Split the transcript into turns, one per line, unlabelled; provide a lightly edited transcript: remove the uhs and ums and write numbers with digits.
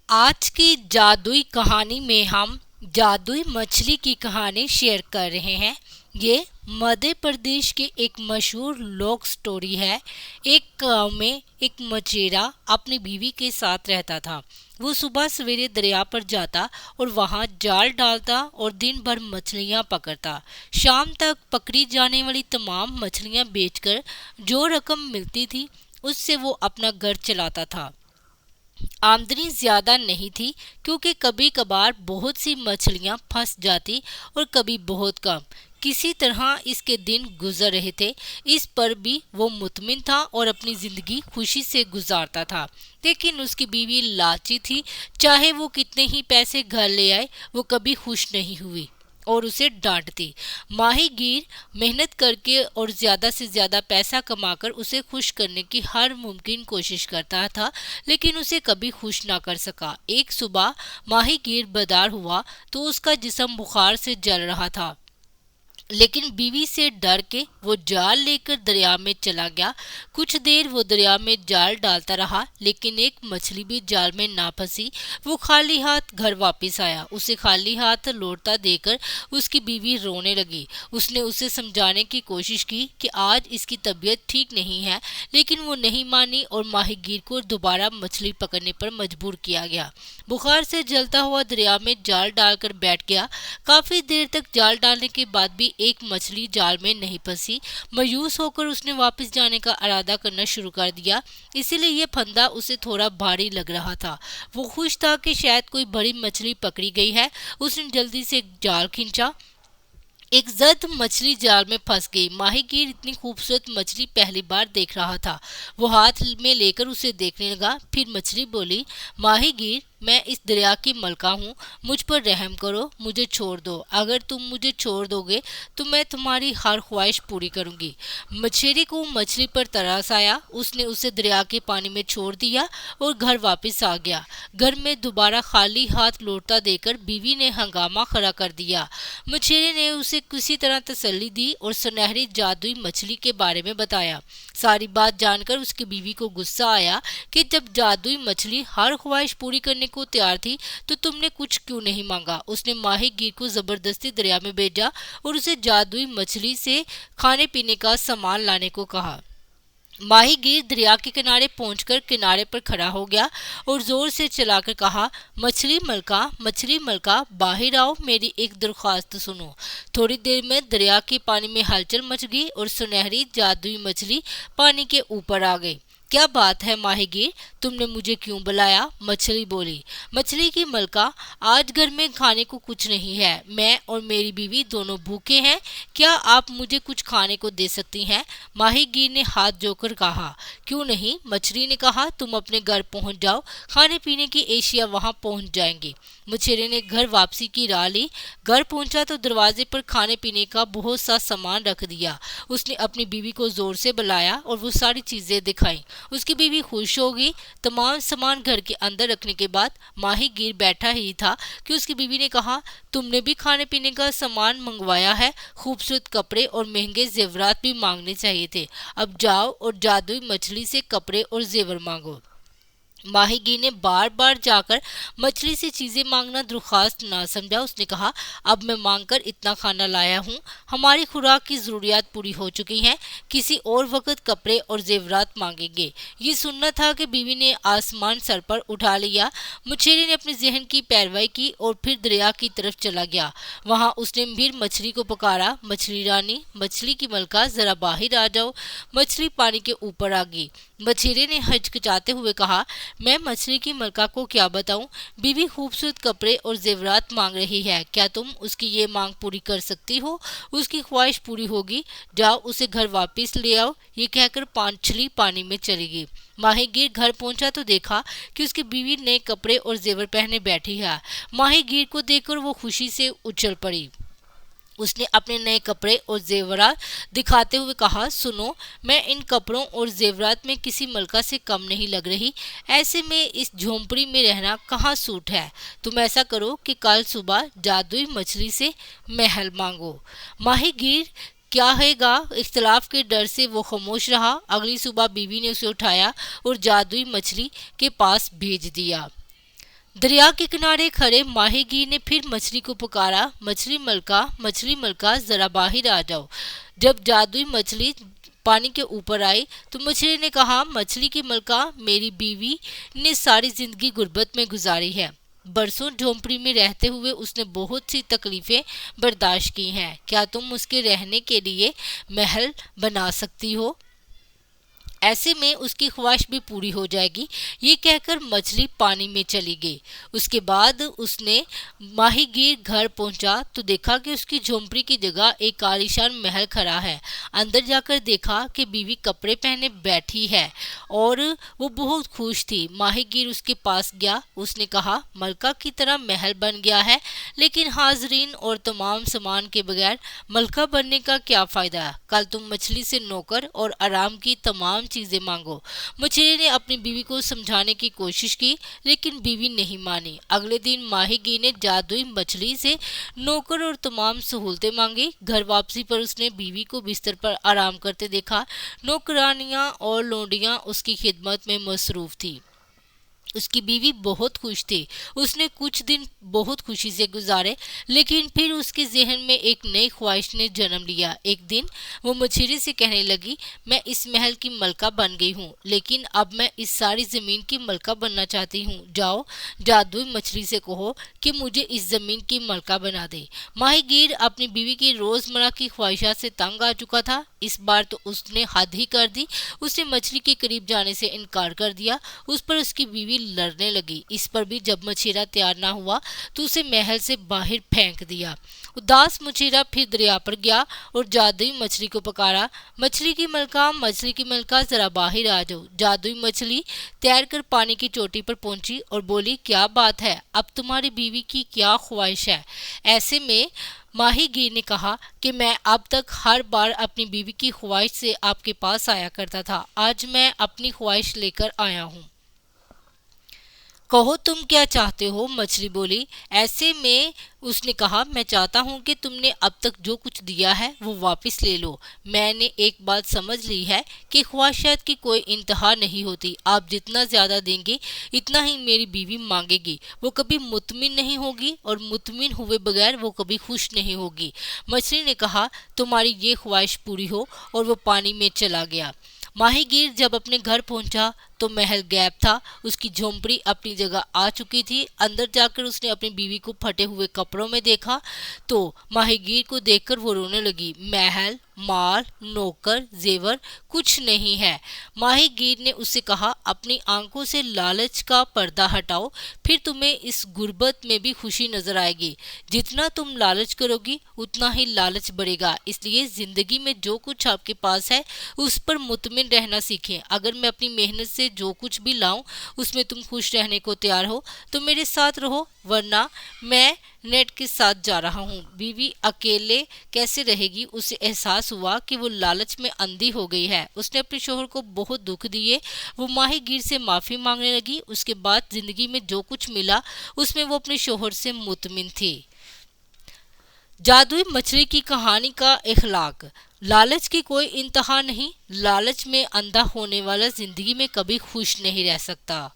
आज की जादुई कहानी में हम जादुई मछली की कहानी शेयर कर रहे हैं। ये मध्य प्रदेश की एक मशहूर लोक स्टोरी है। एक गांव में एक मछेरा अपनी बीवी के साथ रहता था। वो सुबह सवेरे दरिया पर जाता और वहां जाल डालता और दिन भर मछलियां पकड़ता। शाम तक पकड़ी जाने वाली तमाम मछलियां बेचकर जो रकम मिलती थी उससे वो अपना घर चलाता था। आमदनी ज्यादा नहीं थी क्योंकि कभी कभार बहुत सी मछलियां फंस जाती और कभी बहुत कम। किसी तरह इसके दिन गुजर रहे थे। इस पर भी वो मुतमिन था और अपनी जिंदगी खुशी से गुजारता था। लेकिन उसकी बीवी लालची थी। चाहे वो कितने ही पैसे घर ले आए वो कभी खुश नहीं हुई और उसे डांटती। माहीगीर मेहनत करके और ज्यादा से ज्यादा पैसा कमाकर उसे खुश करने की हर मुमकिन कोशिश करता था, लेकिन उसे कभी खुश ना कर सका। एक सुबह माहीगीर बेदार हुआ तो उसका जिस्म बुखार से जल रहा था, लेकिन बीवी से डर के वो जाल लेकर दरिया में चला गया। कुछ देर वो दरिया में जाल डालता रहा, लेकिन एक मछली भी जाल में ना फंसी। वो खाली हाथ घर वापस आया। उसे खाली हाथ लौटता देखकर उसकी बीवी रोने लगी। उसने उसे समझाने की कोशिश की कि आज इसकी तबीयत ठीक नहीं है, लेकिन वो नहीं मानी और माहीगीर को दोबारा मछली पकड़ने पर मजबूर किया गया। बुखार से जलता हुआ दरिया में जाल डालकर बैठ गया। काफी देर तक जाल डालने के बाद भी एक मछली जाल में नहीं फंसी। मायूस होकर उसने वापस जाने का इरादा करना शुरू कर दिया। इसीलिए ये फंदा उसे थोड़ा भारी लग रहा था। वो खुश था कि शायद कोई बड़ी मछली पकड़ी गई है। उसने जल्दी से जाल खींचा। एक जद मछली जाल में फंस गई। माहीगीर इतनी खूबसूरत मछली पहली बार देख रहा था। वो हाथ में लेकर उसे देखने लगा। फिर मछली बोली, माहीगीर, मैं इस दरिया की मलका हूँ, मुझ पर रहम करो, मुझे छोड़ दो। अगर तुम मुझे छोड़ दोगे तो मैं तुम्हारी हर ख्वाहिश पूरी करूंगी। मछेरे को मछली पर तरस आया। उसने उसे दरिया के पानी में छोड़ दिया और घर वापस आ गया। घर में दोबारा खाली हाथ लौटता देखकर बीवी ने हंगामा खड़ा कर दिया। मछेरे ने उसे किसी तरह तसल्ली दी और सुनहरी जादुई मछली के बारे में बताया। सारी बात जानकर उसकी बीवी को गुस्सा आया कि जब जादुई मछली हर ख्वाहिश पूरी करने को तैयार थी तो तुमने कुछ क्यों नहीं मांगा। उसने माहीगीर को जबरदस्ती दरिया में भेजा और उसे जादुई मछली से खाने पीने का सामान लाने को कहा। माहीगीर दरिया के किनारे पहुंचकर किनारे पर खड़ा हो गया और जोर से चलाकर कहा, मछली मलका, बाहर आओ, मेरी एक दरख्वास्त सुनो। थोड़ी देर में दरिया के पानी में हलचल मच गई और सुनहरी जादुई मछली पानी के ऊपर आ गई। क्या बात है माहीगीर, तुमने मुझे क्यों बुलाया? मछली बोली। मछली की मलका, आज घर में खाने को कुछ नहीं है। मैं और मेरी बीवी दोनों भूखे हैं। क्या आप मुझे कुछ खाने को दे सकती हैं? माहीगीर ने हाथ जोड़कर कहा, क्यों नहीं। मछली ने कहा, तुम अपने घर पहुंच जाओ, खाने पीने की एशिया वहां पहुंच जाएंगी। मछेरे ने घर वापसी की राह ली। घर पहुंचा तो दरवाजे पर खाने पीने का बहुत सा सामान रख दिया। उसने अपनी बीवी को जोर से बुलाया और वो सारी चीजें दिखाई। उसकी बीवी खुश हो गई। तमाम सामान घर के अंदर रखने के बाद माहीगीर बैठा ही था कि उसकी बीवी ने कहा, तुमने भी खाने पीने का सामान मंगवाया है, खूबसूरत कपड़े और महंगे जेवरात भी मांगने चाहिए थे। अब जाओ और जादुई मछली से कपड़े और जेवर मांगो। माहीगीर ने बार बार जाकर मछली से चीजें मांगना दरख्वास्त ना समझा। उसने कहा, अब मैं मांगकर इतना खाना लाया हूँ, हमारी खुराक की जरूरियात पूरी हो चुकी हैं, किसी और वक्त कपड़े और जेवरात मांगेंगे। ये सुनना था कि बीवी ने आसमान सर पर उठा लिया। मछेरे ने अपने जहन की पैरवाई की और फिर दरिया की तरफ चला गया। वहां उसने फिर मछली को पुकारा, मछली रानी, मछली की मलका, जरा बाहर आ जाओ। मछली पानी के ऊपर आ गई। मछेरे ने हिचकिचाते हुए कहा, मैं मछली की मलका को क्या बताऊं? बीवी खूबसूरत कपड़े और जेवरात मांग रही है, क्या तुम उसकी ये मांग पूरी कर सकती हो? उसकी ख्वाहिश पूरी होगी, जाओ उसे घर वापस ले आओ। ये कहकर मछली पानी में चली गई। माहीगीर घर पहुंचा तो देखा कि उसकी बीवी नए कपड़े और जेवर पहने बैठी है। माहीगीर को देखकर वो खुशी से उछल पड़ी। उसने अपने नए कपड़े और जेवरात दिखाते हुए कहा, सुनो, मैं इन कपड़ों और जेवरात में किसी मलका से कम नहीं लग रही। ऐसे में इस झोंपड़ी में रहना कहाँ सूट है। तुम ऐसा करो कि कल सुबह जादुई मछली से महल मांगो। माहीगीर क्या हैगा इख्तलाफ के डर से वो खामोश रहा। अगली सुबह बीवी ने उसे उठाया और जादुई मछली के पास भेज दिया। دریا کے کنارے کھڑے ماہی گیر نے پھر مچھلی کو پکارا، مچھلی ملکہ ذرا باہر آ جاؤ۔ جب جادوئی مچھلی پانی کے اوپر آئی تو مچھلی نے کہا، مچھلی کی ملکہ، میری بیوی نے ساری زندگی غربت میں گزاری ہے۔ برسوں جھونپڑی میں رہتے ہوئے اس نے بہت سی تکلیفیں برداشت کی ہیں۔ کیا تم اس کے رہنے کے لیے محل بنا سکتی ہو؟ ایسے میں اس کی خواہش بھی پوری ہو جائے گی۔ یہ کہہ کر مچھلی پانی میں چلی گئی۔ اس کے بعد اس نے ماہی گیر گھر پہنچا تو دیکھا کہ اس کی جھونپڑی کی جگہ ایک عالیشان محل کھڑا ہے۔ اندر جا کر دیکھا کہ بیوی کپڑے پہنے بیٹھی ہے اور وہ بہت خوش تھی۔ ماہی گیر اس کے پاس گیا۔ اس نے کہا، ملکہ کی طرح محل بن گیا ہے، لیکن حاضرین اور تمام سامان کے بغیر ملکہ بننے کا کیا فائدہ؟ کل تم مچھلی سے نوکر اور آرام کی تمام چیزیں مانگو۔ مچھلی نے اپنی بیوی کو سمجھانے کی کوشش کی، لیکن بیوی نہیں مانی۔ اگلے دن ماہی گیر نے جادوئی مچھلی سے نوکر اور تمام سہولتیں مانگی۔ گھر واپسی پر اس نے بیوی کو بستر پر آرام کرتے دیکھا۔ نوکرانیاں اور لونڈیاں اس کی خدمت میں مصروف تھی۔ اس کی بیوی بہت خوش تھی۔ اس نے کچھ دن بہت خوشی سے گزارے، لیکن پھر اس کے ذہن میں ایک نئی خواہش نے جنم لیا۔ ایک دن وہ مچھلی سے کہنے لگی، میں اس محل کی ملکہ بن گئی ہوں، لیکن اب میں اس ساری زمین کی ملکہ بننا چاہتی ہوں۔ جاؤ جادوئی مچھلی سے کہو کہ مجھے اس زمین کی ملکہ بنا دے۔ ماہی گیر اپنی بیوی کی روزمرہ کی خواہشات سے تنگ آ چکا تھا۔ اس بار تو اس نے حد ہی کر دی۔ اس نے مچھلی کے قریب جانے سے انکار کر دیا۔ اس پر اس کی بیوی لڑنے لگی۔ اس پر بھی جب مچھیرا تیار نہ ہوا تو اسے محل سے باہر پھینک دیا۔ اداس مچھیرا پھر دریا پر گیا اور جادوئی مچھلی کو پکارا، مچھلی کی ملکہ ذرا باہر آ جاؤ۔ جادوئی مچھلی تیر کر پانی کی چوٹی پر پہنچی اور بولی، کیا بات ہے، اب تمہاری بیوی کی کیا خواہش ہے؟ ایسے میں ماہی گیر نے کہا کہ میں اب تک ہر بار اپنی بیوی کی خواہش سے آپ کے پاس آیا کرتا تھا، آج میں اپنی خواہش لے کر آیا ہوں۔ کہو تم کیا چاہتے ہو؟ مچھلی بولی۔ ایسے میں اس نے کہا، میں چاہتا ہوں کہ تم نے اب تک جو کچھ دیا ہے وہ واپس لے لو۔ میں نے ایک بات سمجھ لی ہے کہ خواہشات کی کوئی انتہا نہیں ہوتی۔ آپ جتنا زیادہ دیں گے اتنا ہی میری بیوی مانگے گی۔ وہ کبھی مطمئن نہیں ہوگی اور مطمئن ہوئے بغیر وہ کبھی خوش نہیں ہوگی۔ مچھلی نے کہا، تمہاری یہ خواہش پوری ہو، اور وہ پانی میں چلا گیا۔ ماہی گیر جب اپنے گھر پہنچا تو محل غائب تھا۔ اس کی جھونپڑی اپنی جگہ آ چکی تھی۔ اندر جا کر اس نے اپنی بیوی کو پھٹے ہوئے کپڑوں میں دیکھا تو ماہی گیر کو دیکھ کر وہ رونے لگی۔ محل، مال، نوکر، زیور کچھ نہیں ہے۔ ماہی گیر نے اس سے کہا، اپنی آنکھوں سے لالچ کا پردہ ہٹاؤ، پھر تمہیں اس غربت میں بھی خوشی نظر آئے گی۔ جتنا تم لالچ کرو گی اتنا ہی لالچ بڑھے گا۔ اس لیے زندگی میں جو کچھ آپ کے پاس ہے اس پر مطمئن رہنا سیکھیں۔ اگر میں اپنی محنت سے جو کچھ بھی لاؤں اس میں تم خوش رہنے کو تیار ہو تو میرے ساتھ رہو، ورنہ میں نیٹ کے ساتھ جا رہا ہوں۔ بیوی اکیلے کیسے رہے گی؟ اسے احساس ہوا کہ وہ لالچ میں اندھی ہو گئی ہے۔ اس نے اپنے شوہر کو بہت دکھ دیے۔ وہ ماہی گیر سے معافی مانگنے لگی۔ اس کے بعد زندگی میں جو کچھ ملا اس میں وہ اپنے شوہر سے مطمئن تھی۔ جادوئی مچھلی کی کہانی کا اخلاق: لالچ کی کوئی انتہا نہیں۔ لالچ میں اندھا ہونے والا زندگی میں کبھی خوش نہیں رہ سکتا۔